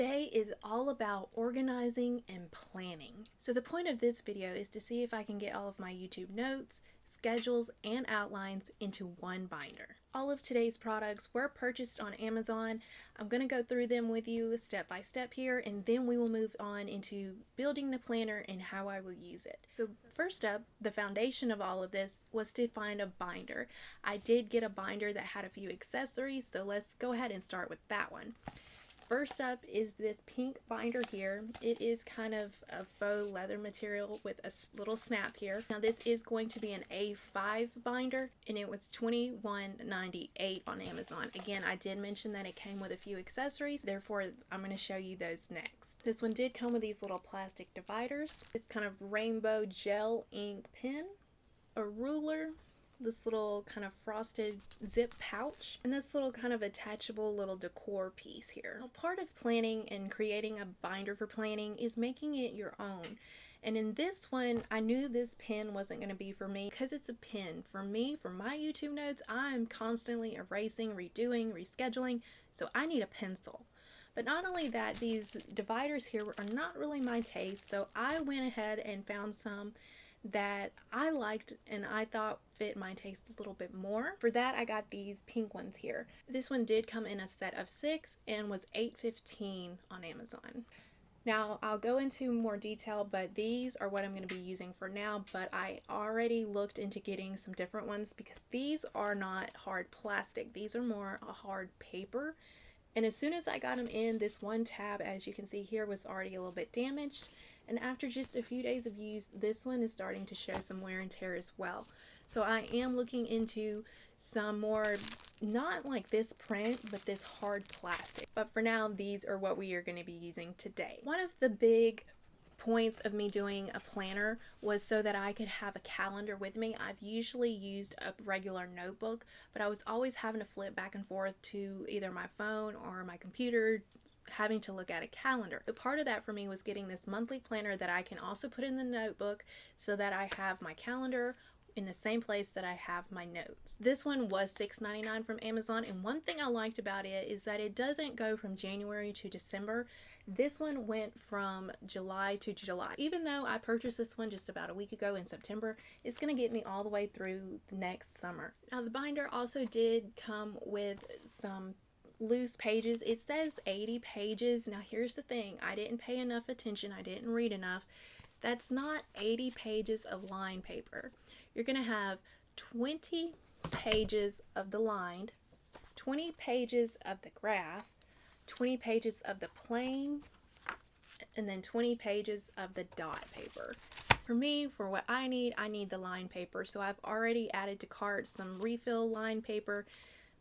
Today is all about organizing and planning. So the point of this video is to see if I can get all of my YouTube notes, schedules, and outlines into one binder. All of today's products were purchased on Amazon. I'm going to go through them with you step by step here, and then we will move on into building the planner and how I will use it. So first up, the foundation of all of this was to find a binder. I did get a binder that had a few accessories, so let's go ahead and start with that one. First up is this pink binder here. It is kind of a faux leather material with a little snap here. Now this is going to be an A5 binder, and it was $21.98 on Amazon. Again, I did mention that it came with a few accessories, therefore I'm going to show you those next. This one did come with these little plastic dividers. It's kind of rainbow gel ink pen, a ruler, this little kind of frosted zip pouch, and this little kind of attachable little decor piece here. Now, part of planning and creating a binder for planning is making it your own. And in this one, I knew this pen wasn't going to be for me because it's a pen. For me, for my YouTube notes, I'm constantly erasing, redoing, rescheduling, so I need a pencil. But not only that, these dividers here are not really my taste, so I went ahead and found some that I liked and I thought fit my taste a little bit more. For that, I got these pink ones here. This one did come in a set of 6 and was $8.15 on Amazon. Now I'll go into more detail, but these are what I'm going to be using for now, but I already looked into getting some different ones because these are not hard plastic. These are more a hard paper. And as soon as I got them in, this one tab, as you can see here, was already a little bit damaged. And after just a few days of use, this one is starting to show some wear and tear as well. So I am looking into some more, not like this print, but this hard plastic. But for now, these are what we are going to be using today. One of the big points of me doing a planner was so that I could have a calendar with me. I've usually used a regular notebook, but I was always having to flip back and forth to either my phone or my computer, having to look at a calendar. The part of that for me was getting this monthly planner that I can also put in the notebook so that I have my calendar in the same place that I have my notes. This one was $6.99 from Amazon, and one thing I liked about it is that it doesn't go from January to December. This one went from July to July. Even though I purchased this one just about a week ago in September, it's going to get me all the way through next summer. Now the binder also did come with some loose pages. It says 80 pages. Now here's the thing, I didn't pay enough attention, I didn't read enough. That's not 80 pages of line paper. You're gonna have 20 pages of the lined, 20 pages of the graph, 20 pages of the plain, and then 20 pages of the dot paper. For me, for what I need the line paper, so I've already added to cart some refill line paper.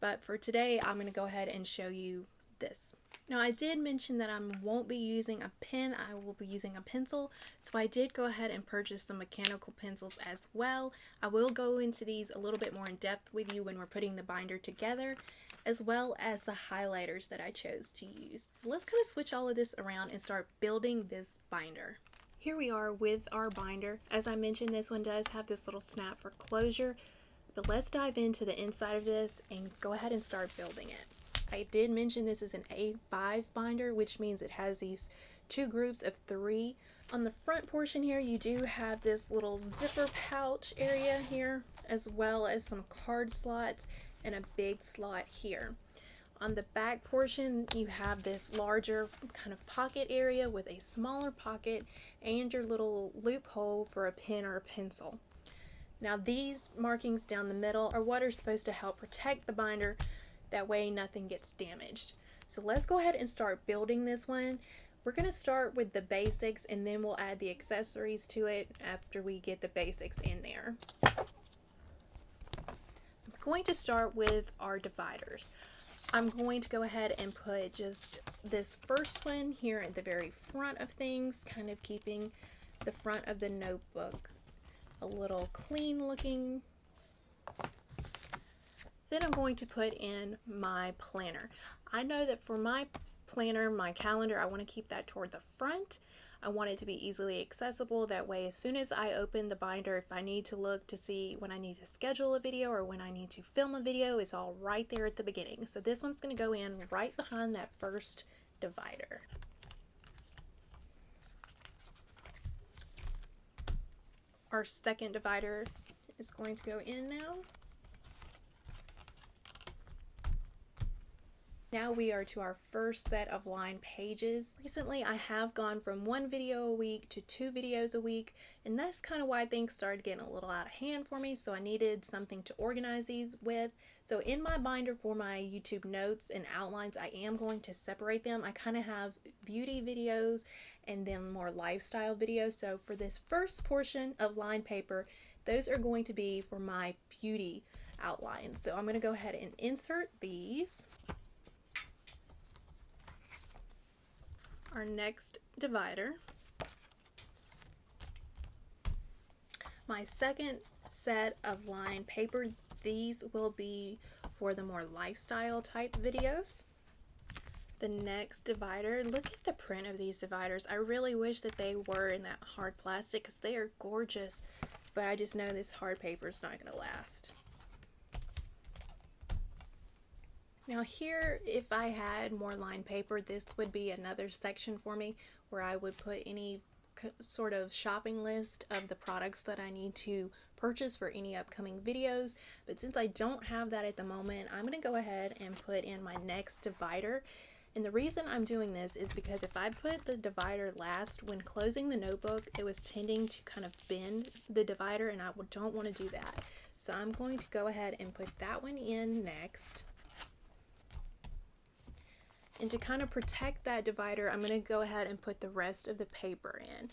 But for today, I'm going to go ahead and show you this. Now I did mention that I won't be using a pen, I will be using a pencil. So I did go ahead and purchase some mechanical pencils as well. I will go into these a little bit more in depth with you when we're putting the binder together, as well as the highlighters that I chose to use. So let's kind of switch all of this around and start building this binder. Here we are with our binder. As I mentioned, this one does have this little snap for closure. But let's dive into the inside of this and go ahead and start building it. I did mention this is an A5 binder, which means it has these 2 groups of 3. On the front portion here, you do have this little zipper pouch area here, as well as some card slots and a big slot here. On the back portion, you have this larger kind of pocket area with a smaller pocket and your little loophole for a pen or a pencil. Now these markings down the middle are what are supposed to help protect the binder, that way nothing gets damaged. So let's go ahead and start building this one. We're going to start with the basics and then we'll add the accessories to it after we get the basics in there. I'm going to start with our dividers. I'm going to go ahead and put just this first one here at the very front of things, kind of keeping the front of the notebook a little clean looking. Then I'm going to put in my planner. I know that for my planner, my calendar, I want to keep that toward the front. I want it to be easily accessible. That way, as soon as I open the binder, if I need to look to see when I need to schedule a video or when I need to film a video, it's all right there at the beginning. So this one's going to go in right behind that first divider. Our second divider is going to go in now. Now we are to our first set of line pages. Recently I have gone from 1 video a week to 2 videos a week, and that's kind of why things started getting a little out of hand for me, so I needed something to organize these with. So in my binder for my YouTube notes and outlines, I am going to separate them. I kind of have beauty videos and then more lifestyle videos. So for this first portion of line paper, those are going to be for my beauty outlines. So I'm going to go ahead and insert these. Our next divider. My second set of line paper, these will be for the more lifestyle type videos. The next divider, look at the print of these dividers. I really wish that they were in that hard plastic because they are gorgeous, but I just know this hard paper is not going to last. Now here, if I had more line paper, this would be another section for me where I would put any sort of shopping list of the products that I need to purchase for any upcoming videos. But since I don't have that at the moment, I'm going to go ahead and put in my next divider. And the reason I'm doing this is because if I put the divider last, when closing the notebook, it was tending to kind of bend the divider, and I don't want to do that. So I'm going to go ahead and put that one in next. And to kind of protect that divider, I'm going to go ahead and put the rest of the paper in.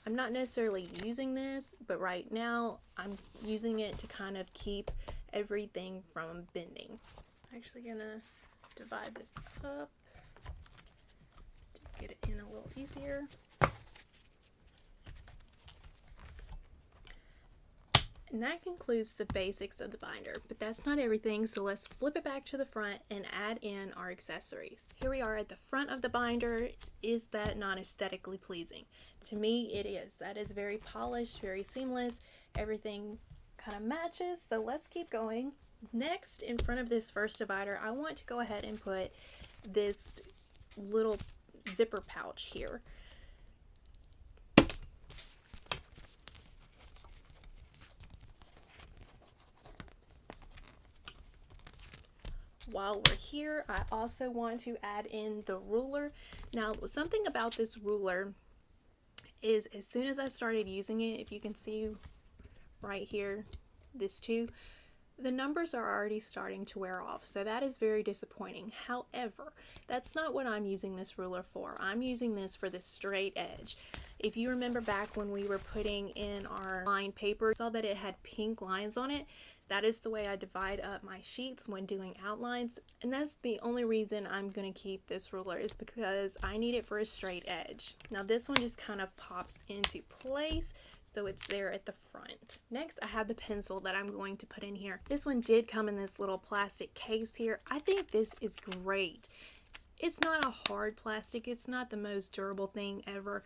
I'm not necessarily using this, but right now I'm using it to kind of keep everything from bending. I'm actually going to divide this up to get it in a little easier. And that concludes the basics of the binder, but that's not everything, so let's flip it back to the front and add in our accessories. Here we are at the front of the binder. Is that not aesthetically pleasing? To me, it is. That is very polished, very seamless. Everything kind of matches, so let's keep going. Next, in front of this first divider, I want to go ahead and put this little zipper pouch here. While we're here, I also want to add in the ruler. Now, something about this ruler is as soon as I started using it, if you can see right here, this too, the numbers are already starting to wear off. So that is very disappointing. However, that's not what I'm using this ruler for. I'm using this for the straight edge. If you remember back when we were putting in our line paper, saw that it had pink lines on it. That is the way I divide up my sheets when doing outlines, and that's the only reason I'm going to keep this ruler, is because I need it for a straight edge. Now this one just kind of pops into place, so it's there at the front. Next, I have the pencil that I'm going to put in here. This one did come in this little plastic case here. I think this is great. It's not a hard plastic, it's not the most durable thing ever,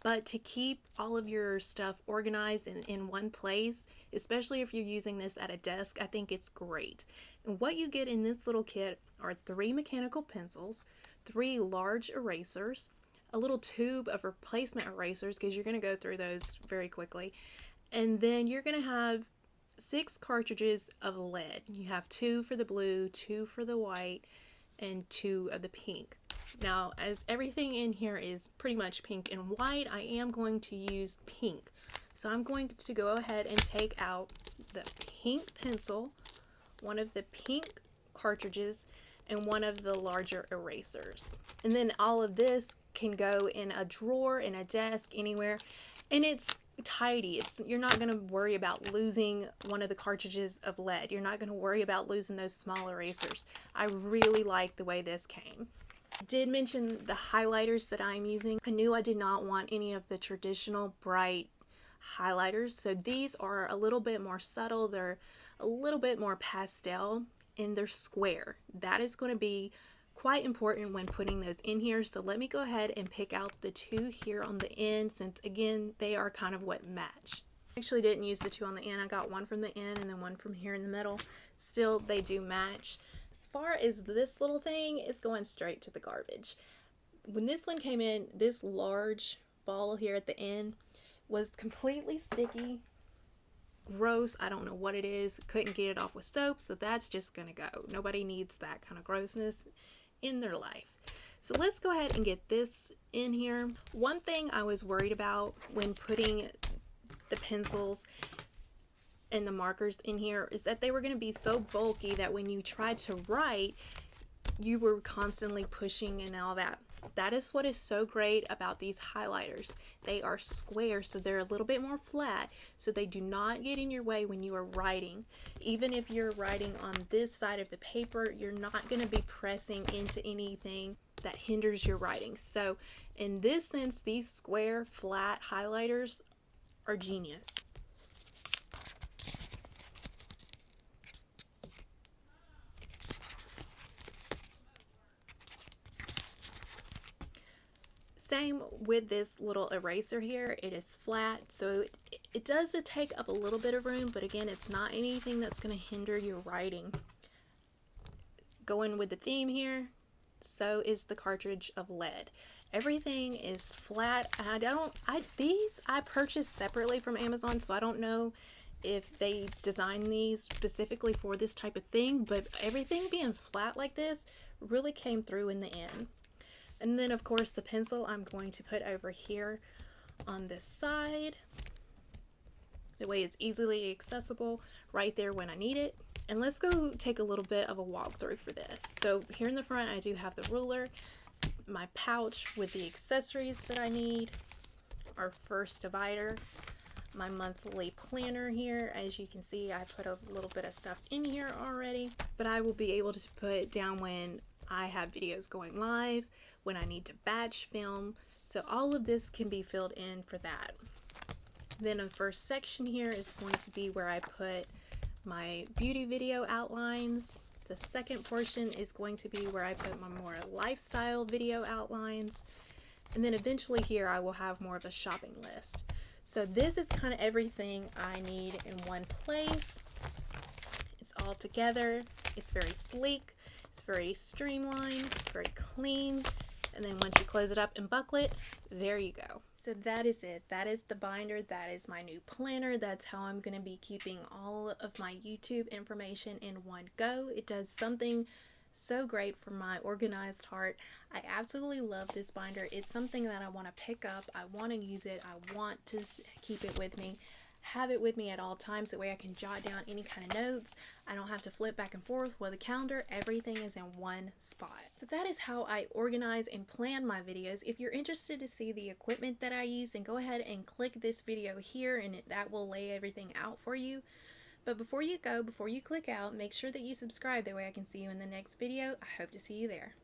but to keep all of your stuff organized in one place, especially if you're using this at a desk, I think it's great. And what you get in this little kit are 3 mechanical pencils, 3 large erasers, a little tube of replacement erasers because you're going to go through those very quickly, and then you're going to have 6 cartridges of lead. You have 2 for the blue, 2 for the white, and 2 of the pink. Now, as everything in here is pretty much pink and white, I am going to use pink. So I'm going to go ahead and take out the pink pencil, one of the pink cartridges, and one of the larger erasers. And then all of this can go in a drawer, in a desk, anywhere. And it's tidy. You're not going to worry about losing one of the cartridges of lead. You're not going to worry about losing those small erasers. I really like the way this came. I did mention the highlighters that I'm using. I knew I did not want any of the traditional bright highlighters, so these are a little bit more subtle. They're a little bit more pastel, and they're square. That is going to be quite important when putting those in here, so let me go ahead and pick out the 2 here on the end, since again they are kind of what match. I actually didn't use the 2 on the end. I got one from the end and then one from here in the middle. Still, they do match. As far as this little thing, it's going straight to the garbage. when this one came in, this large ball here at the end was completely sticky, gross. I don't know what it is. Couldn't get it off with soap, so that's just gonna go. Nobody needs that kind of grossness in their life. So let's go ahead and get this in here. One thing I was worried about when putting the pencils and the markers in here is that they were going to be so bulky that when you tried to write, you were constantly pushing and all that. That is what is so great about these highlighters. They are square, so they're a little bit more flat, so they do not get in your way when you are writing. Even if you're writing on this side of the paper, you're not going to be pressing into anything that hinders your writing. So in this sense, these square flat highlighters are genius. Same with this little eraser here. It is flat, so it does take up a little bit of room, but again, it's not anything that's going to hinder your writing. Going with the theme here, so is the cartridge of lead. Everything is flat. These I purchased separately from Amazon, so I don't know if they designed these specifically for this type of thing, but everything being flat like this really came through in the end. And then of course the pencil I'm going to put over here on this side. The way it's easily accessible right there when I need it. And let's go take a little bit of a walkthrough for this. So here in the front I do have the ruler, my pouch with the accessories that I need, our first divider, my monthly planner here. As you can see, I put a little bit of stuff in here already, but I will be able to put down when I have videos going live, when I need to batch film. So all of this can be filled in for that. Then the first section here is going to be where I put my beauty video outlines. The second portion is going to be where I put my more lifestyle video outlines. And then eventually here I will have more of a shopping list. So this is kind of everything I need in one place. It's all together. It's very sleek. It's very streamlined, very clean. And then once you close it up and buckle it, there you go. So that is it. That is the binder. That is my new planner. That's how I'm going to be keeping all of my YouTube information in one go. It does something so great for my organized heart. I absolutely love this binder. It's something that I want to pick up. I want to use it. I want to keep it with me. Have it with me at all times. That way I can jot down any kind of notes. I don't have to flip back and forth with a calendar. Everything is in one spot. So that is how I organize and plan my videos. If you're interested to see the equipment that I use, then go ahead and click this video here and that will lay everything out for you. But before you go, before you click out, make sure that you subscribe. That way I can see you in the next video. I hope to see you there.